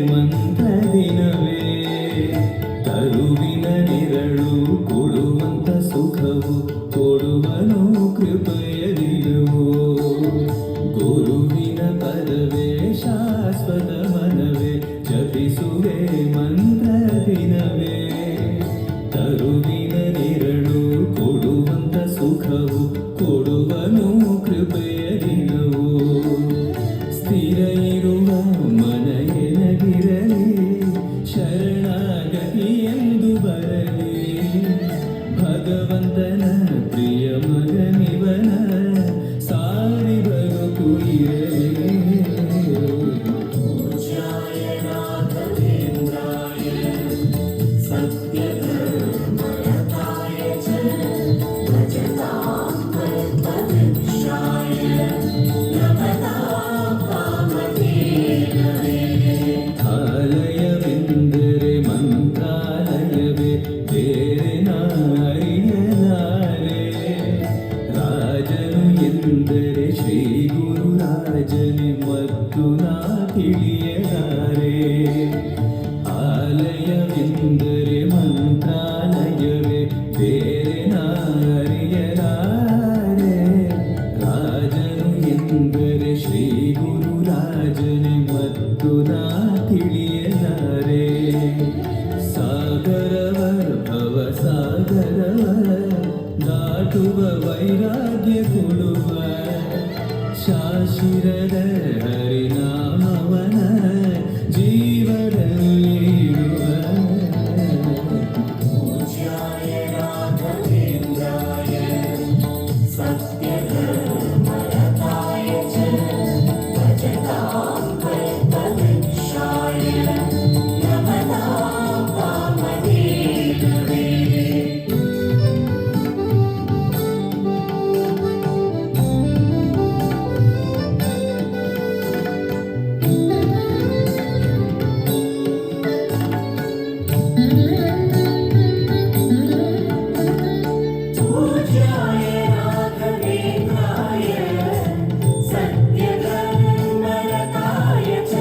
ಮಂತ್ರ ದಿನವೇ ತರುವಿನ ನೆರಳು ಕೊಡುವಂತ ಸುಖವು ಕೊಡುವನು ಕೃಪೆಯ ದಿನವು ಗುರುವಿನ ಪದವೇ ಶಾಶ್ವತ ಮನವೇ ಜಪಿಸುವೆ ಮಂತ್ರ ದಿನವೇ ತರುವಿನ ನೆರಳು ಕೊಡುವಂತ ಸುಖವು ಕೊಡುವನು ಕೃಪೆಯ ದಿನವು ಸ್ಥಿರ ಇರುವ ಮನ ಎನಗಿರಲಿ ಶರಣಾಗತಿ ಎಂದು ಬರಲಿ ಭಗವಂತನ ಪ್ರಿಯ ಮಗನಿವನ ಸಾರಿ ಬದುಕು ಇರಲಿ ಪೂಜ್ಯಾಯ ರಾಘವೇಂದ್ರಾಯ ಸತ್ಯಧರ್ಮರತಾಯ ಚ ಭಜತಾಂ ಕಲ್ಪವೃಕ್ಷಾಯ ನಮತಾಂ ಕಾಮಧೇನವೇ. ಆಲಯವೆಂದರೆ ಮಂತ್ರಾಲಯವೇ ಬೇರೆ ನಾರಿಯಲಾರೆ ರಾಜನು ಎಂದರೆ ಶ್ರೀ ಗುರು ರಾಜನೇ ಮತ್ತು ನಾ ತಿಳಿಯಲಾರೆ ಆಲಯವೆಂದರೆ ಮಂತ್ರಾಲಯವೇ ಬೇರೆ ನಾರಿಯಲಾರೆ ರಾಜನು ಎಂದರೆ ಶ್ರೀ ಗುರು ರಾಜನೇ ಮತ್ತು ನಾ ತಿಳಿಯಲಾರೆ ಸಾಗರವ ಭವ ಸಾಗರವ ದಾಟುವ ವೈರಾಗ್ಯ ಕೊಡುವ ಶಾಶಿರದ ಹರಿನಾಮವನ ಜೀವನದಲ್ಲಿಡುವ ಪೂಜ್ಯಾಯ ರಾಘವೇಂದ್ರಾಯ ಸತ್ಯಧರ್ಮರತಾಯ ಚ ಭಜತಾಂ ಕಲ್ಪವೃಕ್ಷಾಯ ನಮತಾಂ ಕಾಮಧೇನವೇ. पूज्याय राघवेन्द्राय सत्यधर्मरताय च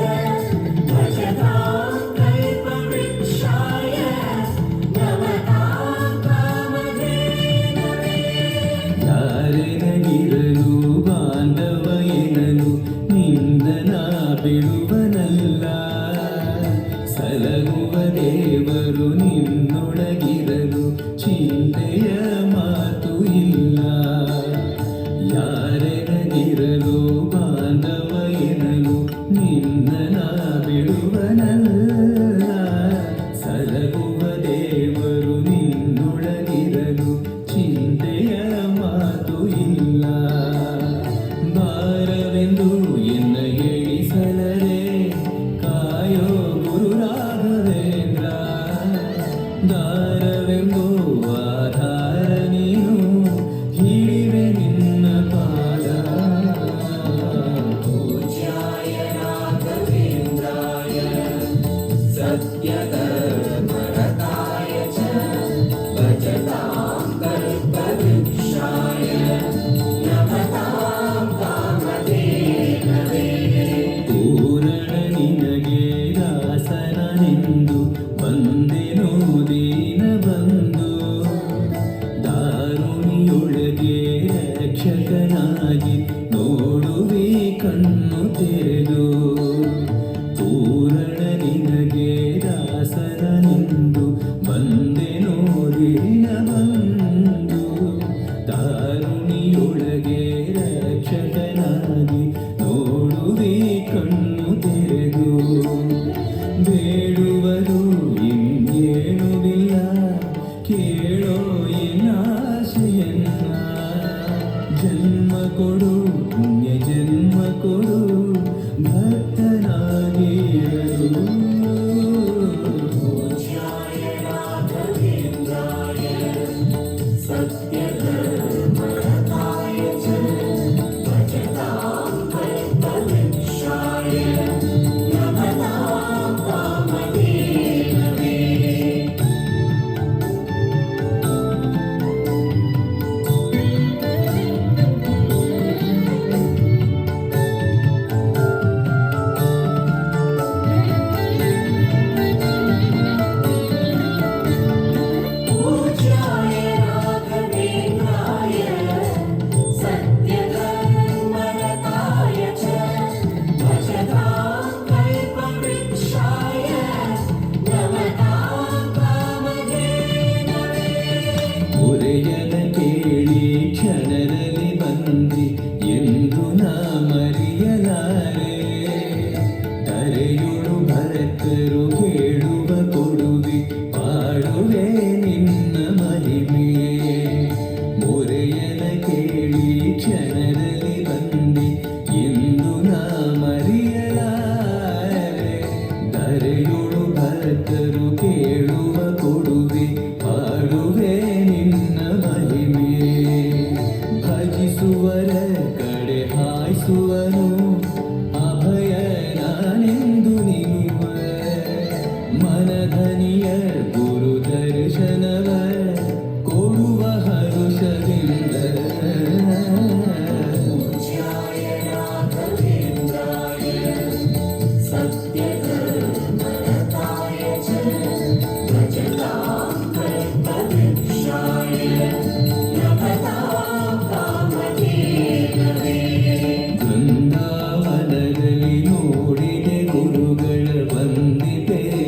भजतां कल्पवृक्षाय नमतां कामधेनवे. ಯಾರೆನಗಿರಲು ಬಾಂಧವ ಎನಲು ನಿಂದನ ಬಿಡುವನಲ್ಲ ಸಲಗುವ ದೇವರು ನಿನ್ನೊಳಗಿರಲು ಚಿಂತೆಯ ಮಾತು ಇಲ್ಲ ಯಾರೆನಗಿರಲು ಬಾಂಧವ ಎನಲು ನಿಂದನ ಬಿಡುವನಲ್ಲ ಸಲಗುವ ದೇವರು ನಿನ್ನೊಳಗಿರಲು ಚಿಂತೆಯ ಮಾತು ಇಲ್ಲ ಭಾರವೆಂದು ಎನ್ನ ಎಣಿಸಲರೆ ಕಾಯೋ ಗುರು ರಾಘವೇಂದ್ರ ದಾರವೆಂಬೋ ಆಧಾರ ನೀನು ಹಿಡಿವೆ ನಿನ್ನ ಪಾದ पूज्याय राघवेन्द्राय सत्यधर्मरताय च भजतां कल्पवृक्षाय नमतां कामधेनवे. ಪೂರಣ ನಿನಗೆ ದಾಸನನೆಂದು ಬಂದೆನೋ ದೀನ ಬಂದು ದಾರುಣಿಯೊಳಗೆ ರಕ್ಷಕನಾಗಿ ನೋಡುವೆ ಕಣ್ಣು ತೆರೆದು ಪೂರಣ ನಿನಗೆ ದಾಸನನೆಂದು ಬಂದೆನೋ ದೀನ ಬಂದು ದಾರುಣಿಯೊಳಗೆ ರಕ್ಷಕನಾಗಿ ನೋಡುವೆ ಕಣ್ಣು ತೆರೆದು ಬೇಡುವರು ಭಕ್ತರು ಕೇಳುವ ಕೊಡುವೆ ಪಾಡುವೆ ನಿನ್ನ ಮಹಿಮೆ ಮೊರೆಯನ ಕೇಳಿ ಕ್ಷಣದಲ್ಲಿ ಬಂದೆ ಎಂದು ನಾ ಮರೆಯಲಾರೆ ಧರೆಯೊಳು ಭಕ್ತರು ಕೇಳುವ ಕೊಡುವೆ ಪಾಡುವೆ ನಿನ್ನ ಮಹಿಮೆ ಭಜಿಸುವರ ಕಡೆ ಹಾಯಿಸುವನು ಅಭಯ ನಾನೆಂದು ನಿಲ್ಲುವ ಮನಧನಿಯ ಗುರು ದರ್ಶನ